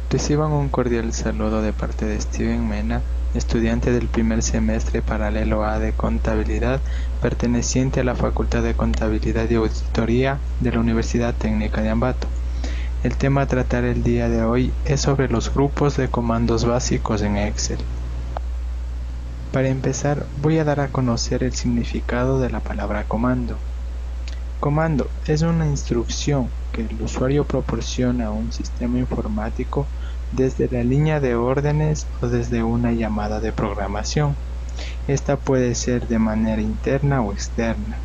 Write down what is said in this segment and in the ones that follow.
Reciban un cordial saludo de parte de Steven Mena, estudiante del primer semestre paralelo A de Contabilidad, perteneciente a la Facultad de Contabilidad y Auditoría de la Universidad Técnica de Ambato. El tema a tratar el día de hoy es sobre los grupos de comandos básicos en Excel. Para empezar, voy a dar a conocer el significado de la palabra comando. Comando es una instrucción que el usuario proporciona a un sistema informático desde la línea de órdenes o desde una llamada de programación. Esta puede ser de manera interna o externa.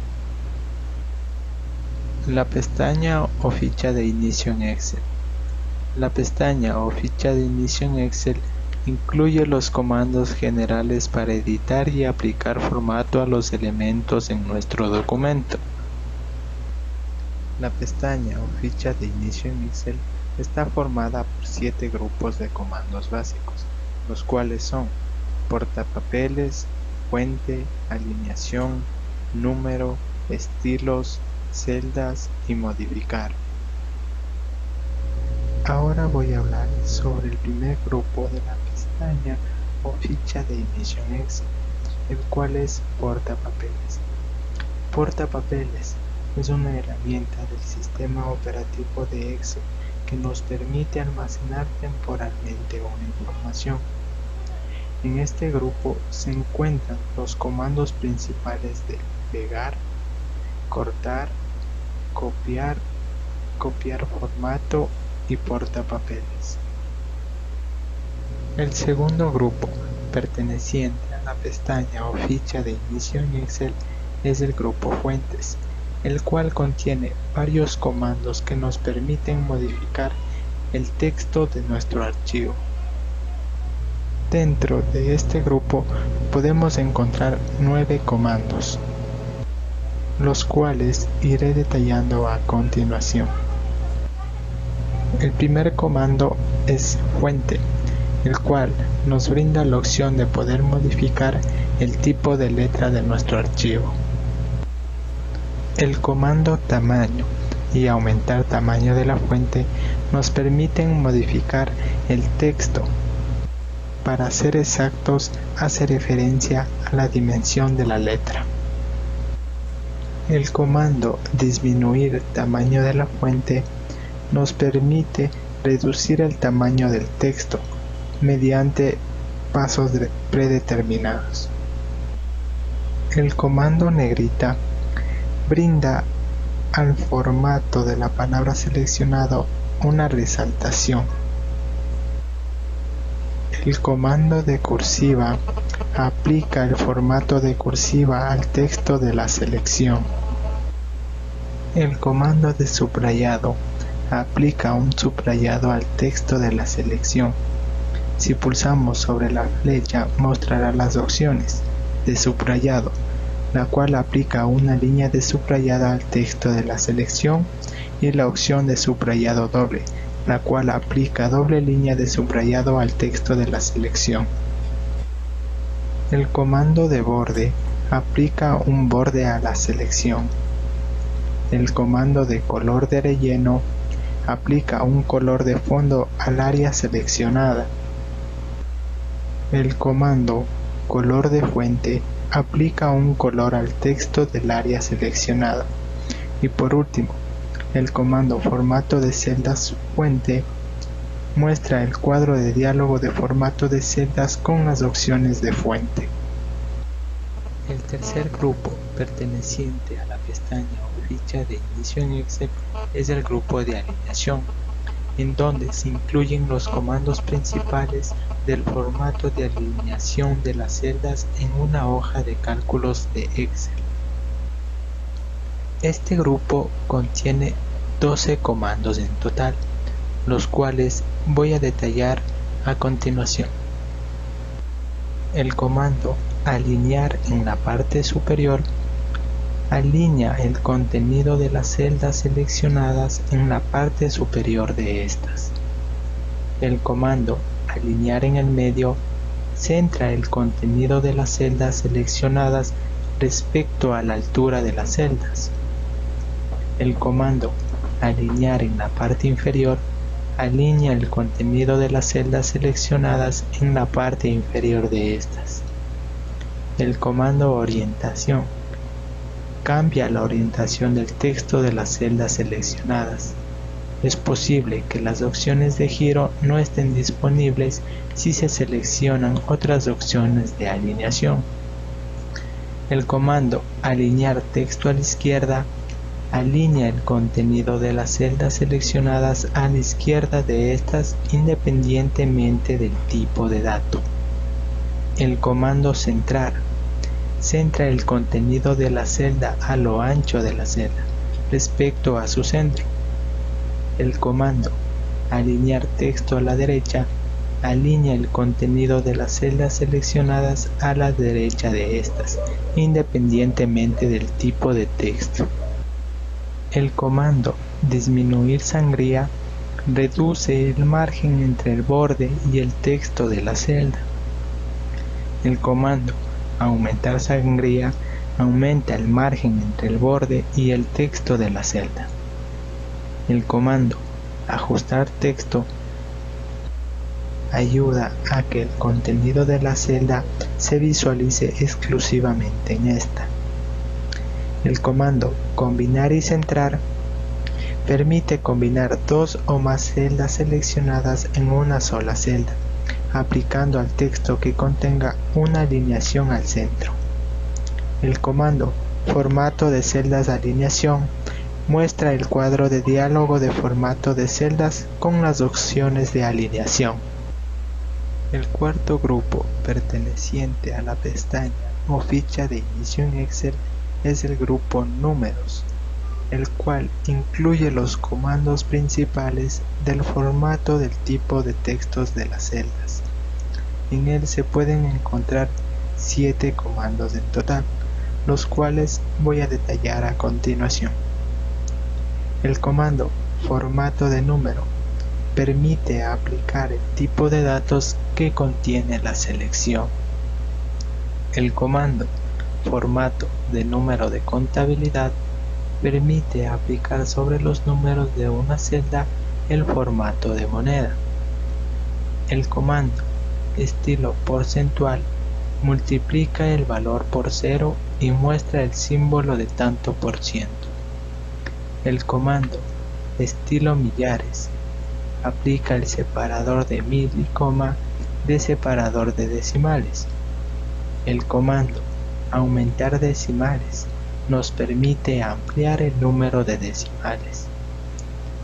La pestaña o ficha de inicio en Excel. La pestaña o ficha de inicio en Excel incluye los comandos generales para editar y aplicar formato a los elementos en nuestro documento. La pestaña o ficha de inicio en Excel está formada por 7 grupos de comandos básicos, los cuales son portapapeles, fuente, alineación, número, estilos, celdas y modificar. Ahora voy a hablar sobre el primer grupo de la pestaña o ficha de inicio en Excel, el cual es portapapeles. Portapapeles es una herramienta del sistema operativo de Excel que nos permite almacenar temporalmente una información. En este grupo se encuentran los comandos principales de pegar, cortar, copiar, copiar formato y portapapeles. El segundo grupo, perteneciente a la pestaña o ficha de inicio en Excel, es el grupo fuentes, el cual contiene varios comandos que nos permiten modificar el texto de nuestro archivo. Dentro de este grupo podemos encontrar 9 comandos, los cuales iré detallando a continuación. El primer comando es fuente, el cual nos brinda la opción de poder modificar el tipo de letra de nuestro archivo. El comando tamaño y aumentar tamaño de la fuente nos permiten modificar el texto. Para ser exactos, hace referencia a la dimensión de la letra. El comando disminuir tamaño de la fuente nos permite reducir el tamaño del texto mediante pasos predeterminados. El comando negrita brinda al formato de la palabra seleccionado una resaltación. El comando de cursiva aplica el formato de cursiva al texto de la selección. El comando de subrayado aplica un subrayado al texto de la selección. Si pulsamos sobre la flecha mostrará las opciones de subrayado, la cual aplica una línea de subrayado al texto de la selección, y la opción de subrayado doble, la cual aplica doble línea de subrayado al texto de la selección. El comando de borde aplica un borde a la selección. El comando de color de relleno aplica un color de fondo al área seleccionada. El comando color de fuente aplica un color al texto del área seleccionada. Y por último, el comando formato de celdas fuente muestra el cuadro de diálogo de formato de celdas con las opciones de fuente. El tercer grupo, perteneciente a la pestaña o ficha de inicio en Excel, es el grupo de alineación, en donde se incluyen los comandos principales del formato de alineación de las celdas en una hoja de cálculos de Excel. Este grupo contiene 12 comandos en total, los cuales voy a detallar a continuación. El comando alinear en la parte superior alinea el contenido de las celdas seleccionadas en la parte superior de estas. El comando alinear en el medio centra el contenido de las celdas seleccionadas respecto a la altura de las celdas. El comando alinear en la parte inferior alinea el contenido de las celdas seleccionadas en la parte inferior de estas. El comando orientación cambia la orientación del texto de las celdas seleccionadas. Es posible que las opciones de giro no estén disponibles si se seleccionan otras opciones de alineación. El comando alinear texto a la izquierda alinea el contenido de las celdas seleccionadas a la izquierda de estas independientemente del tipo de dato. El comando centrar centra el contenido de la celda a lo ancho de la celda respecto a su centro. El comando alinear texto a la derecha alinea el contenido de las celdas seleccionadas a la derecha de estas, independientemente del tipo de texto. El comando disminuir sangría reduce el margen entre el borde y el texto de la celda. El comando aumentar sangría aumenta el margen entre el borde y el texto de la celda. El comando ajustar texto ayuda a que el contenido de la celda se visualice exclusivamente en esta. El comando combinar y centrar permite combinar dos o más celdas seleccionadas en una sola celda, aplicando al texto que contenga una alineación al centro. El comando formato de celdas de alineación muestra el cuadro de diálogo de formato de celdas con las opciones de alineación. El cuarto grupo perteneciente a la pestaña o ficha de inicio en Excel es el grupo números, el cual incluye los comandos principales del formato del tipo de textos de las celdas. En él se pueden encontrar 7 comandos en total, los cuales voy a detallar a continuación. El comando formato de número permite aplicar el tipo de datos que contiene la selección. El comando formato de número de contabilidad permite aplicar sobre los números de una celda el formato de moneda. El comando estilo porcentual multiplica el valor por 0 y muestra el símbolo de tanto por ciento. El comando estilo millares aplica el separador de mil y coma de separador de decimales. El comando aumentar decimales nos permite ampliar el número de decimales.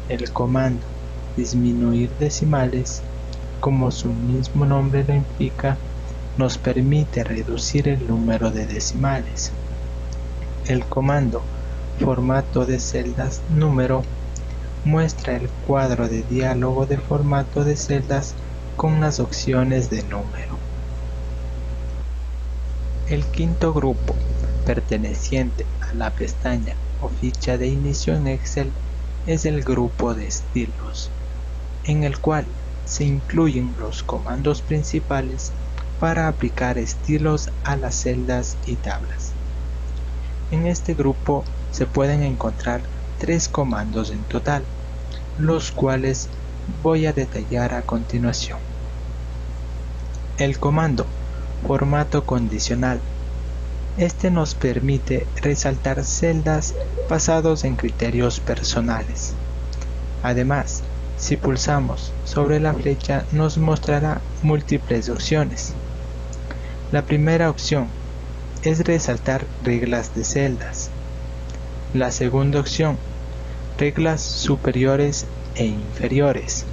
El comando disminuir decimales, como su mismo nombre lo implica, nos permite reducir el número de decimales. El comando formato de celdas número muestra el cuadro de diálogo de formato de celdas con las opciones de número. El quinto grupo, perteneciente a la pestaña o ficha de inicio en Excel, es el grupo de estilos, en el cual se incluyen los comandos principales para aplicar estilos a las celdas y tablas. En este grupo se pueden encontrar 3 comandos en total, los cuales voy a detallar a continuación. El comando formato condicional. Este nos permite resaltar celdas basados en criterios personales. Además, si pulsamos sobre la flecha nos mostrará múltiples opciones. La primera opción es resaltar reglas de celdas. La segunda opción, reglas superiores e inferiores.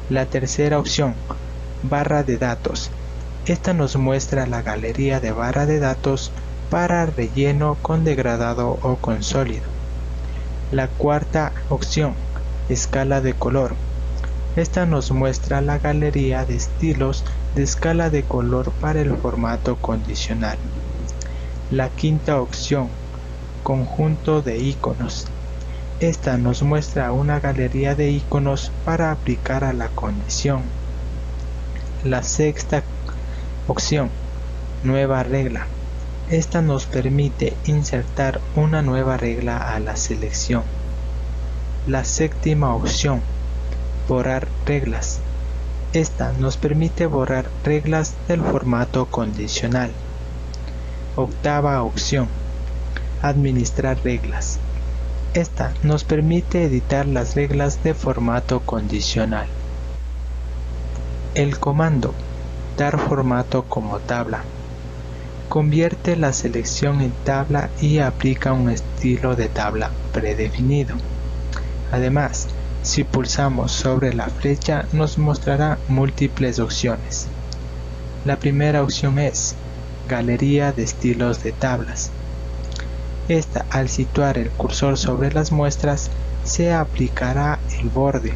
La tercera opción, barra de datos. Esta nos muestra la galería de barra de datos para relleno con degradado o con sólido. La cuarta opción, escala de color. Esta nos muestra la galería de estilos de escala de color para el formato condicional. La quinta opción, conjunto de iconos. Esta nos muestra una galería de iconos para aplicar a la condición. La sexta opción, nueva regla. Esta nos permite insertar una nueva regla a la selección. La séptima opción, Borrar reglas. Esta nos permite borrar reglas del formato condicional. Octava opción. Administrar reglas. Esta nos permite editar las reglas de formato condicional. El comando dar formato como tabla convierte la selección en tabla y aplica un estilo de tabla predefinido. Además, si pulsamos sobre la flecha nos mostrará múltiples opciones. La primera opción es Galería de estilos de tablas. Esta, al situar el cursor sobre las muestras, se aplicará el borde,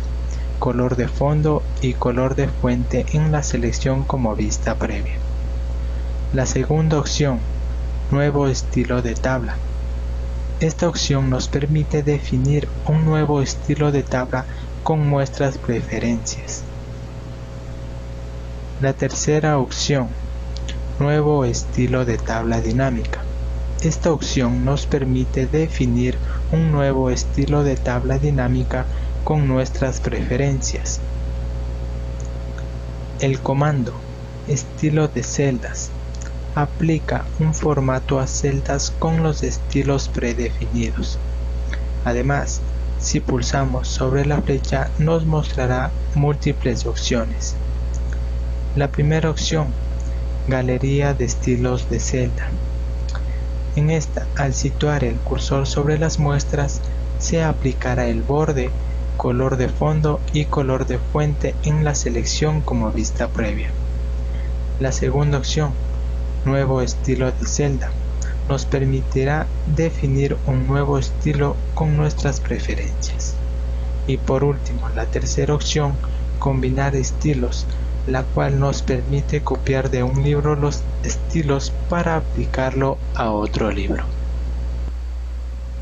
color de fondo y color de fuente en la selección como vista previa. La segunda opción, Nuevo estilo de tabla. Esta opción nos permite definir un nuevo estilo de tabla con nuestras preferencias. La tercera opción, Nuevo estilo de tabla dinámica. Esta opción nos permite definir un nuevo estilo de tabla dinámica con nuestras preferencias. El comando estilo de celdas aplica un formato a celdas con los estilos predefinidos. Además, si pulsamos sobre la flecha nos mostrará múltiples opciones. La primera opción, Galería de estilos de celda. En esta, al situar el cursor sobre las muestras, se aplicará el borde, color de fondo y color de fuente en la selección como vista previa. La segunda opción, Nuevo estilo de celda, nos permitirá definir un nuevo estilo con nuestras preferencias. Y por último, la tercera opción, Combinar estilos, la cual nos permite copiar de un libro los estilos para aplicarlo a otro libro.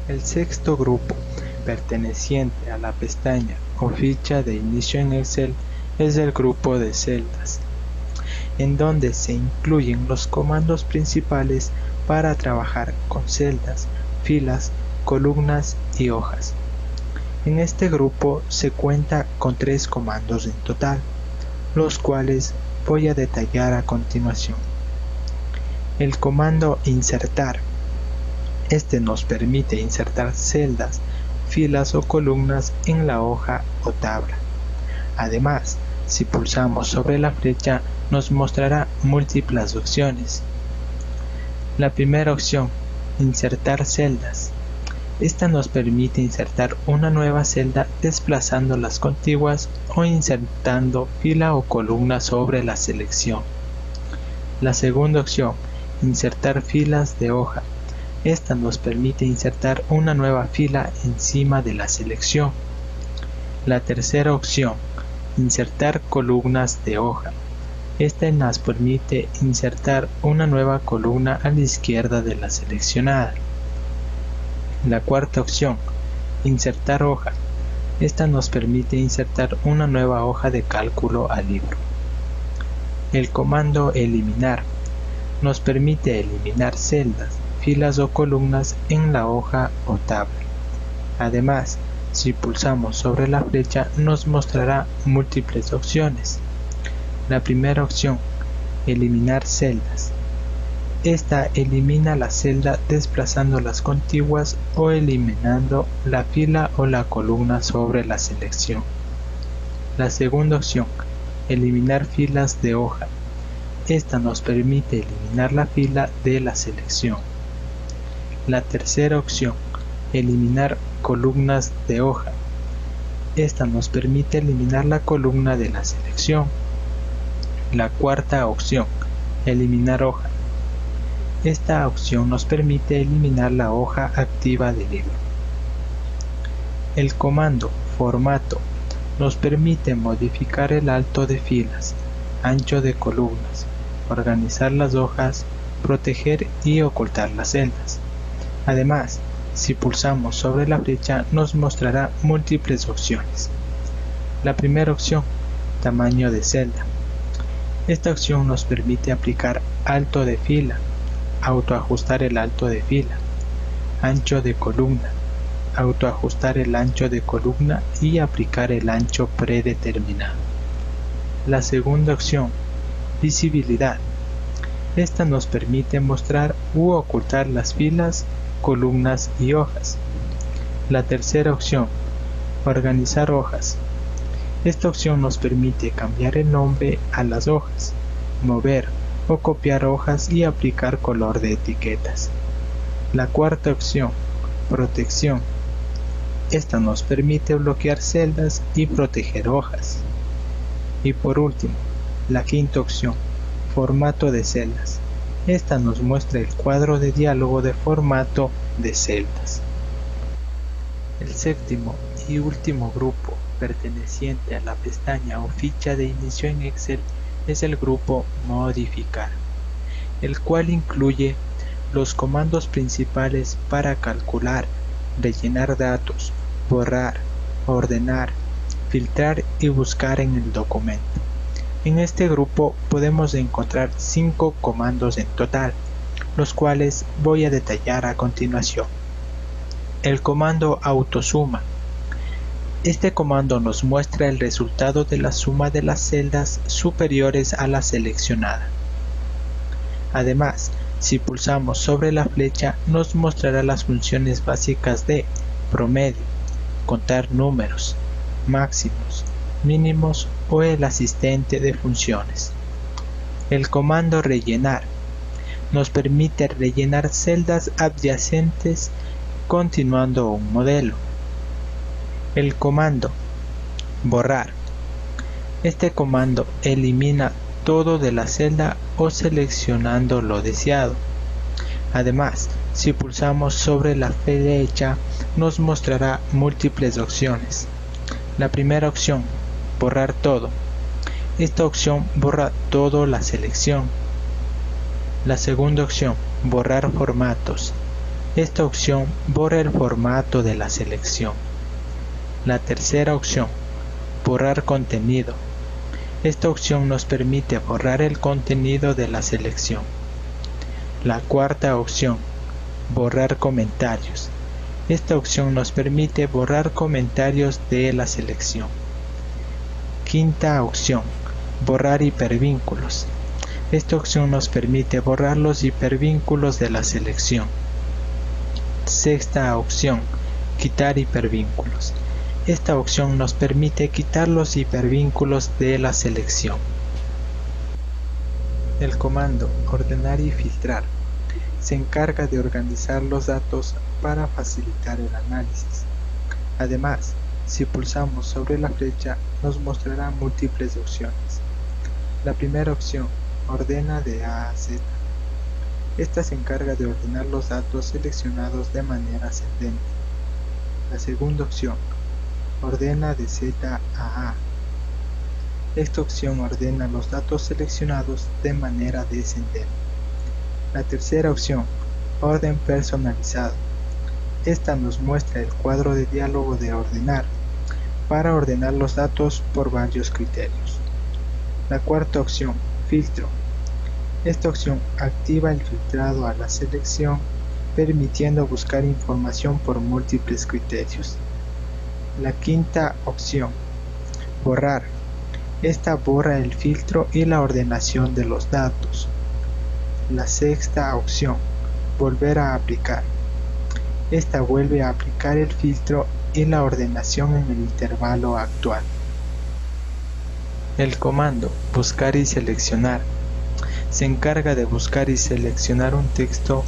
El sexto grupo, perteneciente a la pestaña o ficha de inicio en Excel, es el grupo de celdas, en donde se incluyen los comandos principales para trabajar con celdas, filas, columnas y hojas. En este grupo se cuenta con 3 comandos en total, los cuales voy a detallar a continuación. El comando insertar. Este nos permite insertar celdas, filas o columnas en la hoja o tabla. Además, si pulsamos sobre la flecha nos mostrará múltiples opciones. La primera opción, insertar celdas. Esta nos permite insertar una nueva celda desplazando las contiguas o insertando fila o columna sobre la selección. La segunda opción, insertar filas de hoja. Esta nos permite insertar una nueva fila encima de la selección. La tercera opción, insertar columnas de hoja. Esta nos permite insertar una nueva columna a la izquierda de la seleccionada. La cuarta opción, insertar hoja. Esta nos permite insertar una nueva hoja de cálculo al libro. El comando eliminar nos permite eliminar celdas, filas o columnas en la hoja o tabla. Además, si pulsamos sobre la flecha nos mostrará múltiples opciones. La primera opción, eliminar celdas. Esta elimina la celda desplazando las contiguas o eliminando la fila o la columna sobre la selección. La segunda opción, eliminar filas de hoja. Esta nos permite eliminar la fila de la selección. La tercera opción, eliminar columnas de hoja. Esta nos permite eliminar la columna de la selección. La cuarta opción, eliminar hoja. Esta opción nos permite eliminar la hoja activa del libro. El comando formato nos permite modificar el alto de filas, ancho de columnas, organizar las hojas, proteger y ocultar las celdas. Además, si pulsamos sobre la flecha nos mostrará múltiples opciones. La primera opción, tamaño de celda. Esta opción nos permite aplicar alto de fila, autoajustar el alto de fila, ancho de columna, autoajustar el ancho de columna y aplicar el ancho predeterminado. La segunda opción, visibilidad. Esta nos permite mostrar u ocultar las filas, columnas y hojas. La tercera opción, organizar hojas. Esta opción nos permite cambiar el nombre a las hojas, mover o copiar hojas y aplicar color de etiquetas. La cuarta opción, protección. Esta nos permite bloquear celdas y proteger hojas. Y por último, la quinta opción, formato de celdas. Esta nos muestra el cuadro de diálogo de formato de celdas. El séptimo y último grupo perteneciente a la pestaña o ficha de inicio en Excel es el grupo modificar, el cual incluye los comandos principales para calcular, rellenar datos, borrar, ordenar, filtrar y buscar en el documento. En este grupo podemos encontrar 5 comandos en total, los cuales voy a detallar a continuación. El comando autosuma. Este comando nos muestra el resultado de la suma de las celdas superiores a la seleccionada. Además, si pulsamos sobre la flecha nos mostrará las funciones básicas de promedio, contar números, máximos, mínimos o el asistente de funciones. El comando rellenar nos permite rellenar celdas adyacentes continuando un modelo. El comando borrar. Este comando elimina todo de la celda o seleccionando lo deseado. Además, si pulsamos sobre la flecha nos mostrará múltiples opciones. La primera opción, borrar todo. Esta opción borra toda la selección. La segunda opción, borrar formatos. Esta opción borra el formato de la selección. La tercera opción, borrar contenido. Esta opción nos permite borrar el contenido de la selección. La cuarta opción, borrar comentarios. Esta opción nos permite borrar comentarios de la selección. Quinta opción, borrar hipervínculos. Esta opción nos permite borrar los hipervínculos de la selección. Sexta opción, quitar hipervínculos. Esta opción nos permite quitar los hipervínculos de la selección. El comando ordenar y filtrar se encarga de organizar los datos para facilitar el análisis. Además, si pulsamos sobre la flecha nos mostrará múltiples opciones. La primera opción, ordena de A a Z. Esta se encarga de ordenar los datos seleccionados de manera ascendente. La segunda opción, ordena de Z a A. Esta opción ordena los datos seleccionados de manera descendente. La tercera opción, orden personalizado. Esta nos muestra el cuadro de diálogo de ordenar, para ordenar los datos por varios criterios. La cuarta opción, filtro. Esta opción activa el filtrado a la selección, permitiendo buscar información por múltiples criterios. La quinta opción, borrar. Esta borra el filtro y la ordenación de los datos. La sexta opción, volver a aplicar. Esta vuelve a aplicar el filtro y la ordenación en el intervalo actual. El comando buscar y seleccionar se encarga de buscar y seleccionar un texto,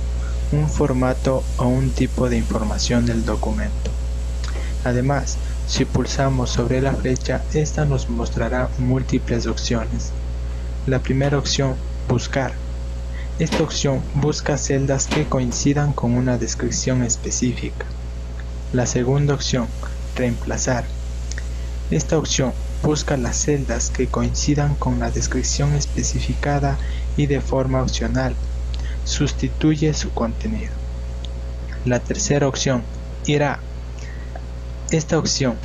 un formato o un tipo de información del documento. Además, si pulsamos sobre la flecha, esta nos mostrará múltiples opciones. La primera opción, buscar. Esta opción busca celdas que coincidan con una descripción específica. La segunda opción, reemplazar. Esta opción busca las celdas que coincidan con la descripción especificada y de forma opcional sustituye su contenido. La tercera opción, ir a. Esta opción,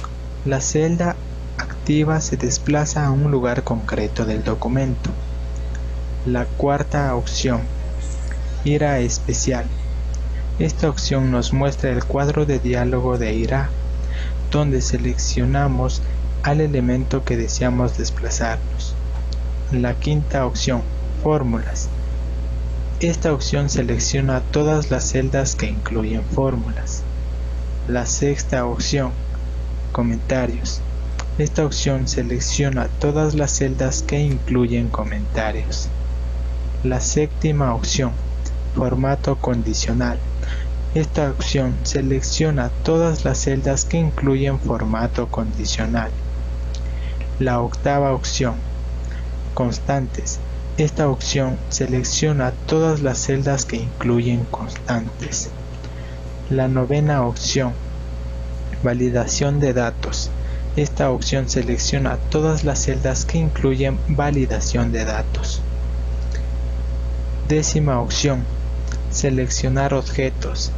la celda activa se desplaza a un lugar concreto del documento. La cuarta opción, ir a especial. Esta opción nos muestra el cuadro de diálogo de IRA, donde seleccionamos al elemento que deseamos desplazarnos. La quinta opción, fórmulas. Esta opción selecciona todas las celdas que incluyen fórmulas. La sexta opción, comentarios. Esta opción selecciona todas las celdas que incluyen comentarios. La séptima opción, formato condicional. Esta opción selecciona todas las celdas que incluyen formato condicional. La octava opción, constantes. Esta opción selecciona todas las celdas que incluyen constantes. La novena opción, validación de datos. Esta opción selecciona todas las celdas que incluyen validación de datos. Décima opción, seleccionar objetos.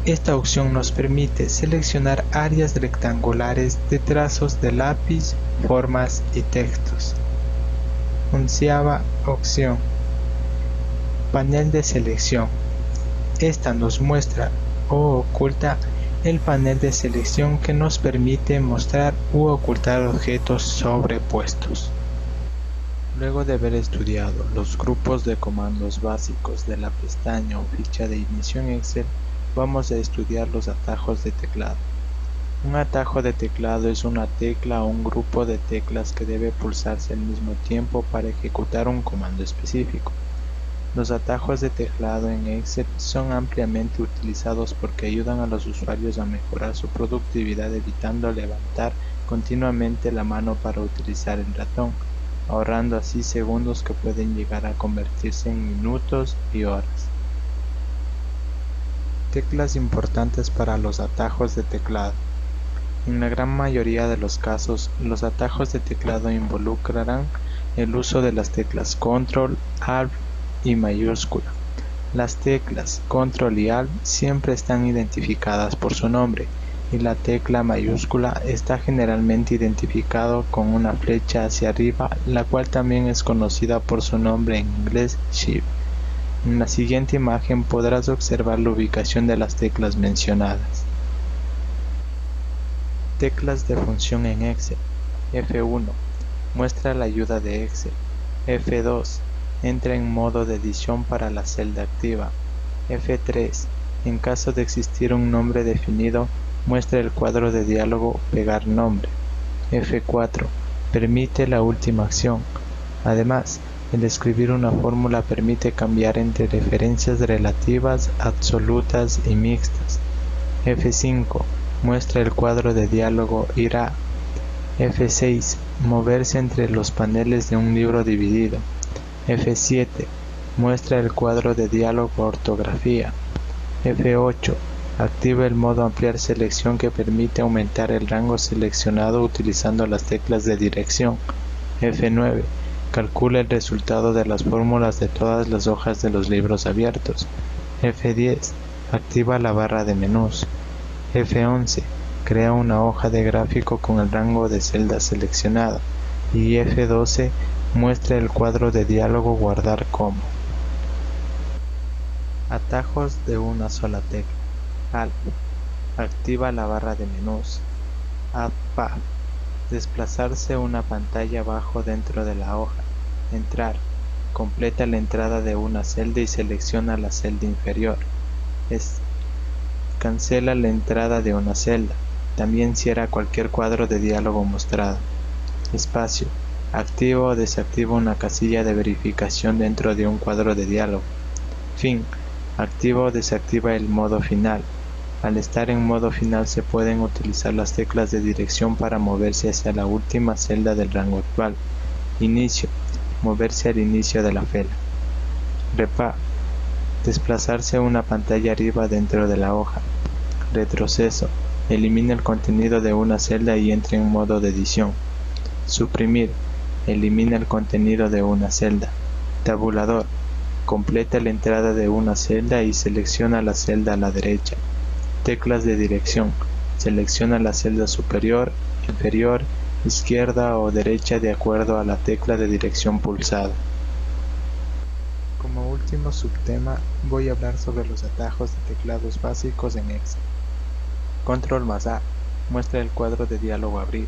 Esta opción nos permite seleccionar áreas rectangulares de trazos de lápiz, formas y textos. Onceava opción, panel de selección. Esta nos muestra o oculta el panel de selección que nos permite mostrar u ocultar objetos sobrepuestos. Luego de haber estudiado los grupos de comandos básicos de la pestaña o ficha de inicio en Excel, vamos a estudiar los atajos de teclado. Un atajo de teclado es una tecla o un grupo de teclas que debe pulsarse al mismo tiempo para ejecutar un comando específico. Los atajos de teclado en Excel son ampliamente utilizados porque ayudan a los usuarios a mejorar su productividad evitando levantar continuamente la mano para utilizar el ratón, ahorrando así segundos que pueden llegar a convertirse en minutos y horas. Teclas importantes para los atajos de teclado. En la gran mayoría de los casos, los atajos de teclado involucrarán el uso de las teclas Control, Alt y mayúscula. Las teclas Control y Alt siempre están identificadas por su nombre, y la tecla mayúscula está generalmente identificado con una flecha hacia arriba, la cual también es conocida por su nombre en inglés Shift. En la siguiente imagen podrás observar la ubicación de las teclas mencionadas. Teclas de función en Excel. F1. Muestra la ayuda de Excel. F2. Entra en modo de edición para la celda activa. F3. En caso de existir un nombre definido, muestra el cuadro de diálogo Pegar nombre. F4. Permite la última acción. Además, el escribir una fórmula permite cambiar entre referencias relativas, absolutas y mixtas. F5. Muestra el cuadro de diálogo IRA. F6. Moverse entre los paneles de un libro dividido. F7. Muestra el cuadro de diálogo ortografía. F8. Activa el modo ampliar selección que permite aumentar el rango seleccionado utilizando las teclas de dirección. F9. Calcula el resultado de las fórmulas de todas las hojas de los libros abiertos. F10. Activa la barra de menús. F11. Crea una hoja de gráfico con el rango de celdas seleccionado. Y F12. Muestra el cuadro de diálogo guardar como. Atajos de una sola tecla. Alt. Activa la barra de menús. Add. Desplazarse una pantalla abajo dentro de la hoja. Entrar. Completa la entrada de una celda y selecciona la celda inferior. Cancela la entrada de una celda. También cierra cualquier cuadro de diálogo mostrado. Espacio. Activa o desactiva una casilla de verificación dentro de un cuadro de diálogo. Fin. Activa o desactiva el modo final. Al estar en modo final se pueden utilizar las teclas de dirección para moverse hacia la última celda del rango actual. Inicio. Moverse al inicio de la fila. Repa. Desplazarse una pantalla arriba dentro de la hoja. Retroceso. Elimina el contenido de una celda y entra en modo de edición. Suprimir. Elimina el contenido de una celda. Tabulador. Completa la entrada de una celda y selecciona la celda a la derecha. Teclas de dirección. Selecciona la celda superior, inferior, izquierda o derecha de acuerdo a la tecla de dirección pulsada. Como último subtema voy a hablar sobre los atajos de teclados básicos en Excel. Control más A muestra el cuadro de diálogo abrir.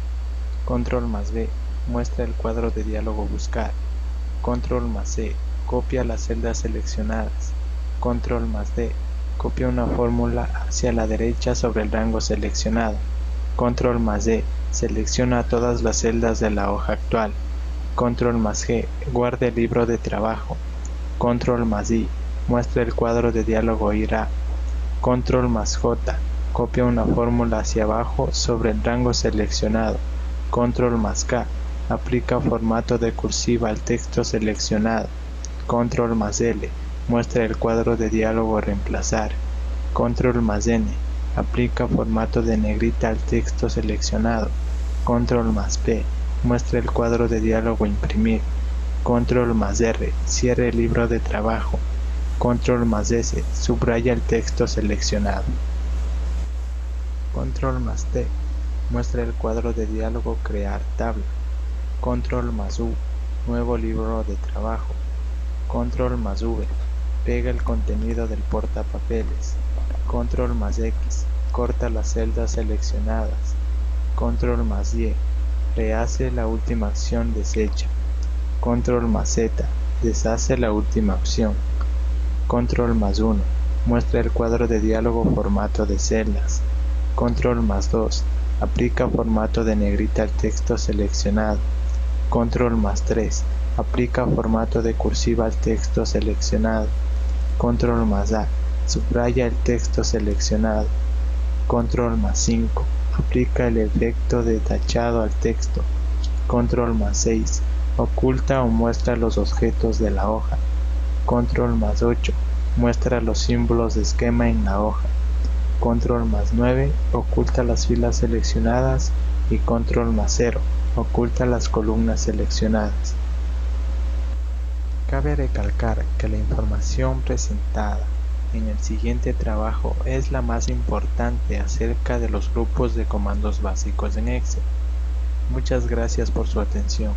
Control más B muestra el cuadro de diálogo buscar. Control más C copia las celdas seleccionadas. Control más D copia una fórmula hacia la derecha sobre el rango seleccionado. Control más D selecciona todas las celdas de la hoja actual. Control más G guarda el libro de trabajo. Control más I muestra el cuadro de diálogo irá. Control más J copia una fórmula hacia abajo sobre el rango seleccionado. Control más K aplica formato de cursiva al texto seleccionado. Control más L muestra el cuadro de diálogo reemplazar. Control más N aplica formato de negrita al texto seleccionado. Control más P muestra el cuadro de diálogo imprimir. Control más R cierra el libro de trabajo. Control más S subraya el texto seleccionado. Control más T muestra el cuadro de diálogo crear tabla. Control más U nuevo libro de trabajo. Control más V pega el contenido del portapapeles. Control más X corta las celdas seleccionadas. Control más Y rehace la última acción deshecha. Control más Z deshace la última opción. Control más 1 muestra el cuadro de diálogo formato de celdas. Control más 2 aplica formato de negrita al texto seleccionado. Control más 3 aplica formato de cursiva al texto seleccionado. Control más A subraya el texto seleccionado. Control más 5 aplica el efecto de tachado al texto. Control más 6 oculta o muestra los objetos de la hoja. Control más 8 muestra los símbolos de esquema en la hoja. Control más 9 oculta las filas seleccionadas y Control más 0 oculta las columnas seleccionadas. Cabe recalcar que la información presentada en el siguiente trabajo es la más importante acerca de los grupos de comandos básicos en Excel. Muchas gracias por su atención.